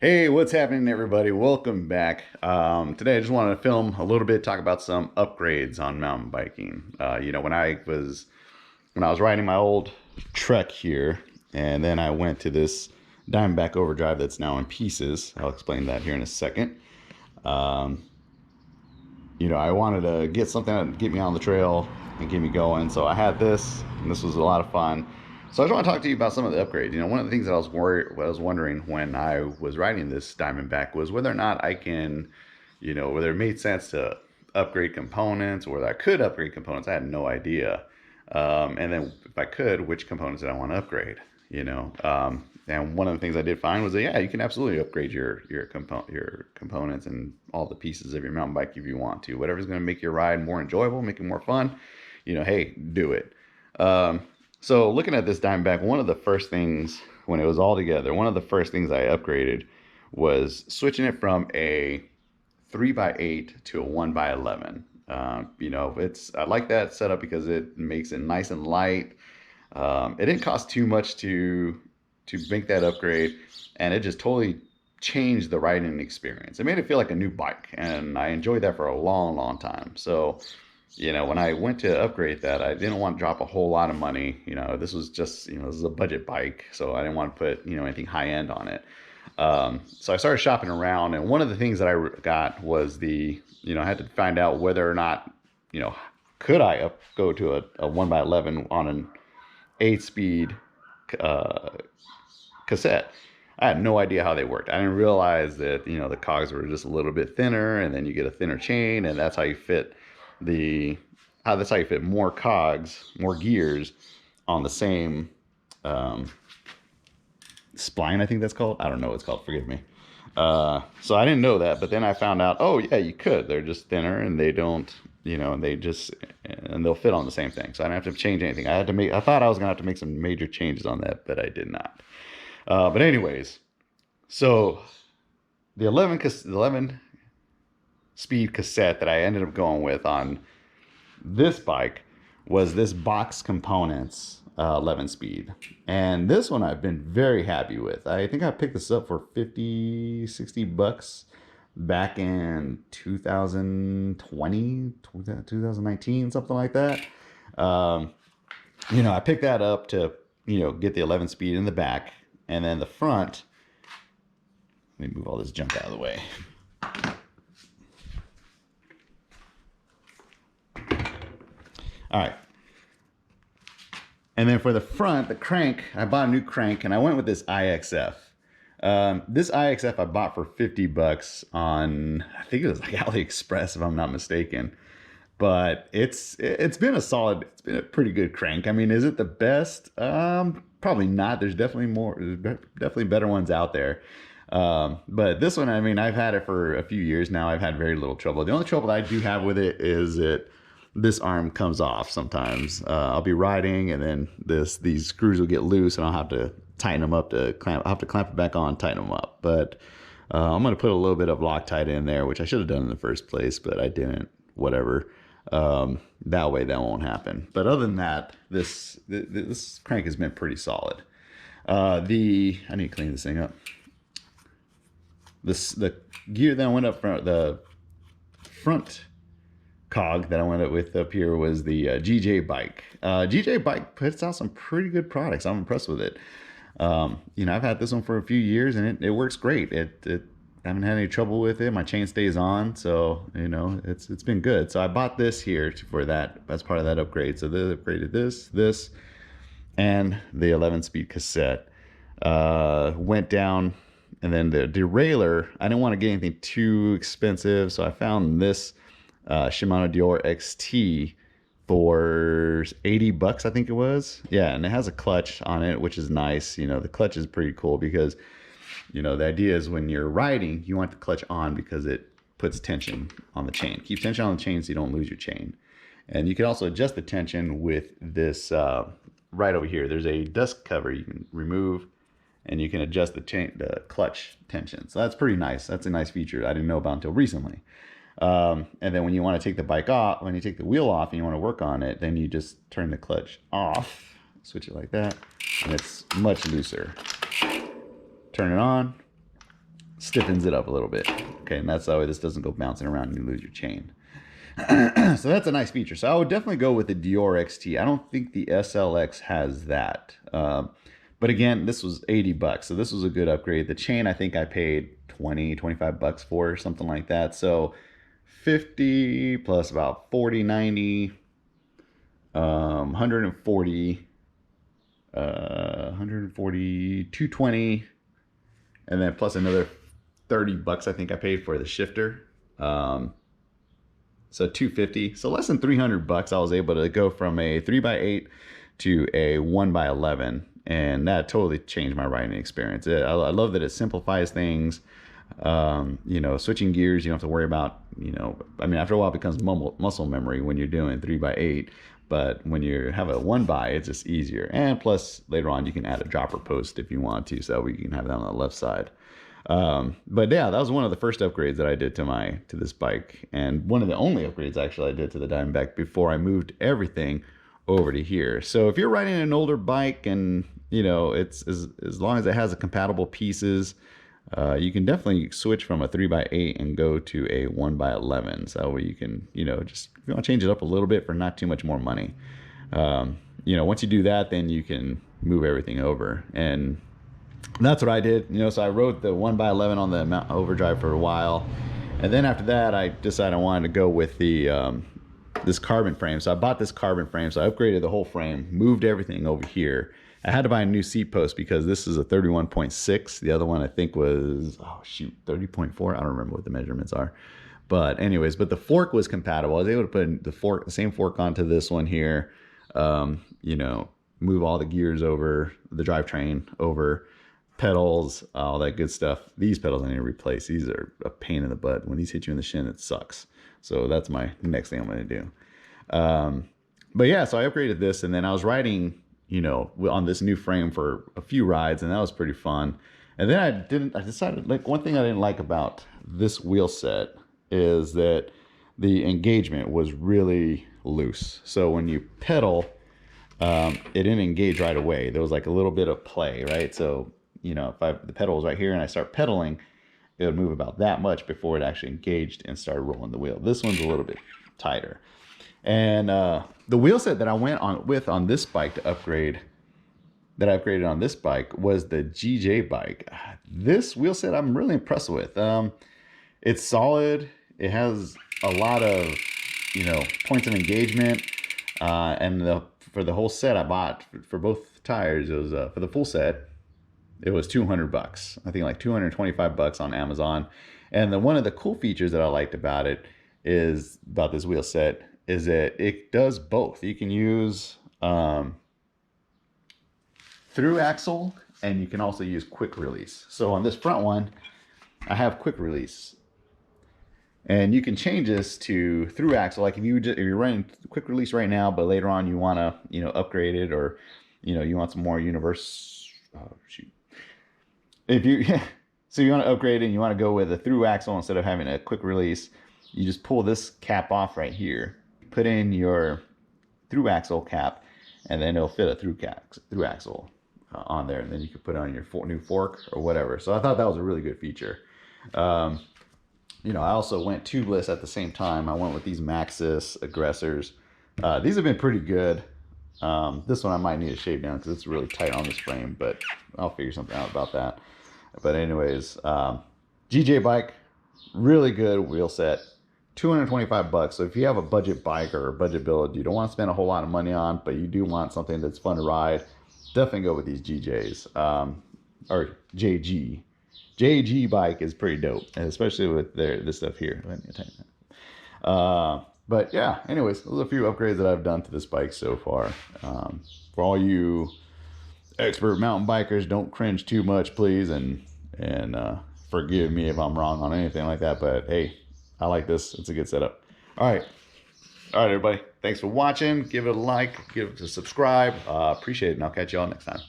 Hey, what's happening, everybody? Welcome back. Today, I just wanted to film a little bit, talk about some upgrades on mountain biking. When I was riding my old Trek here, and then I went to this Diamondback Overdrive that's now in pieces. I'll explain that here in a second. Um, I wanted to get something that would get me on the trail and get me going. So I had this, and this was a lot of fun. So I just want to talk to you about some of the upgrades. One of the things that I was wondering when I was riding this Diamondback was whether or not I can, whether it made sense to upgrade components or whether I could upgrade components. I had no idea. And then if I could, which components did I want to upgrade? And one of the things I did find was that yeah, you can absolutely upgrade your components and all the pieces of your mountain bike if you want to. Whatever's going to make your ride more enjoyable, make it more fun. Hey, do it. So looking at this Diamondback, one of the first things when it was all together, one of the first things I upgraded was switching it from a 3x8 to a 1x11. I like that setup because it makes it nice and light. It didn't cost too much to make that upgrade, and it just totally changed the riding experience. It made it feel like a new bike, and I enjoyed that for a long, long time. So, when I went to upgrade that, I didn't want to drop a whole lot of money. This was just, this is a budget bike, so I didn't want to put, anything high end on it. So I started shopping around, and one of the things that I got was I had to find out whether or not, could I go to a 1x11 on an 8-speed uh, cassette. I had no idea how they worked. I didn't realize that the cogs were just a little bit thinner, and then you get a thinner chain, and that's how you fit that's how you fit more cogs, more gears on the same spline. I think that's called. I don't know what it's called. Forgive me. So I didn't know that, but then I found out. Oh yeah, you could. They're just thinner, and they don't. And they'll fit on the same thing. So I didn't have to change anything. I thought I was gonna have to make some major changes on that, but I did not. But anyways, so the 11 speed cassette that I ended up going with on this bike was this Box Components 11 speed. And this one I've been very happy with. I think I picked this up for 50, 60 bucks back in 2020, 2019, something like that. I picked that up to, get the 11 speed in the back, and then the front. Let me move all this junk out of the way. All right. And then for the front, the crank, I bought a new crank, and I went with this IXF. This IXF I bought for 50 bucks on, I think it was like AliExpress, if I'm not mistaken. But it's been a pretty good crank. I mean, is it the best? Probably not. There's definitely better ones out there. But this one, I mean, I've had it for a few years now. I've had very little trouble. The only trouble I do have with it is this arm comes off sometimes. I'll be riding, and then these screws will get loose, and I'll have to tighten them up I'll have to clamp it back on, tighten them up. But I'm going to put a little bit of Loctite in there, which I should have done in the first place, but I didn't. Whatever. That way that won't happen. But other than that, this crank has been pretty solid. I need to clean this thing up. The gear that I went up front, the front cog that I went up with up here was the GJ bike. GJ bike puts out some pretty good products. I'm impressed with it. I've had this one for a few years, and it works great. I haven't had any trouble with it. My chain stays on, so it's been good. So I bought this here for that as part of that upgrade. So they upgraded this, and the 11-speed cassette. Went down, and then the derailleur. I didn't want to get anything too expensive, so I found this Shimano Dior XT for 80 bucks, I think it was. Yeah, and it has a clutch on it, which is nice. The clutch is pretty cool because the idea is when you're riding, you want the clutch on because it puts tension on the chain. Keeps tension on the chain so you don't lose your chain. And you can also adjust the tension with this right over here. There's a dust cover you can remove, and you can adjust the clutch tension. So that's pretty nice. That's a nice feature I didn't know about until recently. And then when you want to take the bike off, when you take the wheel off and you want to work on it, then you just turn the clutch off, switch it like that, and it's much looser. Turn it on, stiffens it up a little bit. Okay, and that's that way this doesn't go bouncing around and you lose your chain. So that's a nice feature. So I would definitely go with the Dior XT. I don't think the SLX has that. But again, this was 80 bucks. So this was a good upgrade. The chain, I think I paid 20, 25 bucks for, or something like that. So 50 plus about 40, 90, 140, 140, 220, and then plus another 30 bucks I think I paid for the shifter. So 250, so less than 300 bucks. I was able to go from a 3x8 to a 1x11, and that totally changed my riding experience. I love that it simplifies things. You know, switching gears, you don't have to worry about, you know, I mean, after a while it becomes muscle memory when you're doing 3x8, but when you have a 1x, it's just easier. And plus later on you can add a dropper post if you want to, so we can have that on the left side. But yeah, that was one of the first upgrades that I did to this bike, and one of the only upgrades actually I did to the Diamondback before I moved everything over to here. So if you're riding an older bike and, you know, it's as long as it has the compatible pieces, you can definitely switch from a 3x8 and go to a 1x11. So where you can, you know, just if you want to change it up a little bit for not too much more money. You know, once you do that, then you can move everything over, and that's what I did. You know, so I rode the 1x11 on the Mount Overdrive for a while, and then after that I decided I wanted to go with the this carbon frame. So I bought this carbon frame, so I upgraded the whole frame, moved everything over here. I had to buy a new seat post because this is a 31.6. The other one I think was, oh shoot, 30.4. I don't remember what the measurements are. But anyways, but the fork was compatible. I was able to put the same fork onto this one here. You know, move all the gears over, the drivetrain over, pedals, all that good stuff. These pedals I need to replace. These are a pain in the butt. When these hit you in the shin, it sucks. So that's my next thing I'm going to do. But yeah, so I upgraded this, and then I was riding, you know, on this new frame for a few rides, and that was pretty fun. And then I decided, like, one thing I didn't like about this wheel set is that the engagement was really loose. So when you pedal, it didn't engage right away. There was like a little bit of play, right? So, you know, if the pedal was right here and I start pedaling, it would move about that much before it actually engaged and started rolling the wheel. This one's a little bit tighter. And the wheel set that I went on this bike to upgrade, that I upgraded on this bike, was the GJ bike. This wheel set I'm really impressed with. It's solid. It has a lot of, you know, points of engagement. And for the whole set I bought for both tires, it was for the full set, it was 200 bucks. I think like 225 bucks on Amazon. And one of the cool features that I liked about it is, about this wheel set, is that it does both. You can use through axle, and you can also use quick release. So on this front one, I have quick release, and you can change this to through axle. Like if you're running quick release right now, but later on you want to, you know, upgrade it, or, you know, you want some more if you so you want to upgrade it and you want to go with a through axle instead of having a quick release, you just pull this cap off right here, put in your through axle cap, and then it'll fit a through axle on there, and then you can put on your new fork or whatever. So I thought that was a really good feature. You know, I also went tubeless at the same time. I went with these Maxxis Aggressors. These have been pretty good. This one I might need to shave down because it's really tight on this frame, but I'll figure something out about that. But anyways, GJ bike, really good wheel set, 225 bucks. So if you have a budget bike or a budget build you don't want to spend a whole lot of money on, but you do want something that's fun to ride, definitely go with these GJs, or JG. JG bike is pretty dope, and especially with this stuff here. But yeah, anyways, those are a few upgrades that I've done to this bike so far. For all you expert mountain bikers, don't cringe too much, please, and forgive me if I'm wrong on anything like that. But hey, I like this. It's a good setup. All right, everybody. Thanks for watching. Give it a like. Give it a subscribe. Appreciate it, and I'll catch you all next time.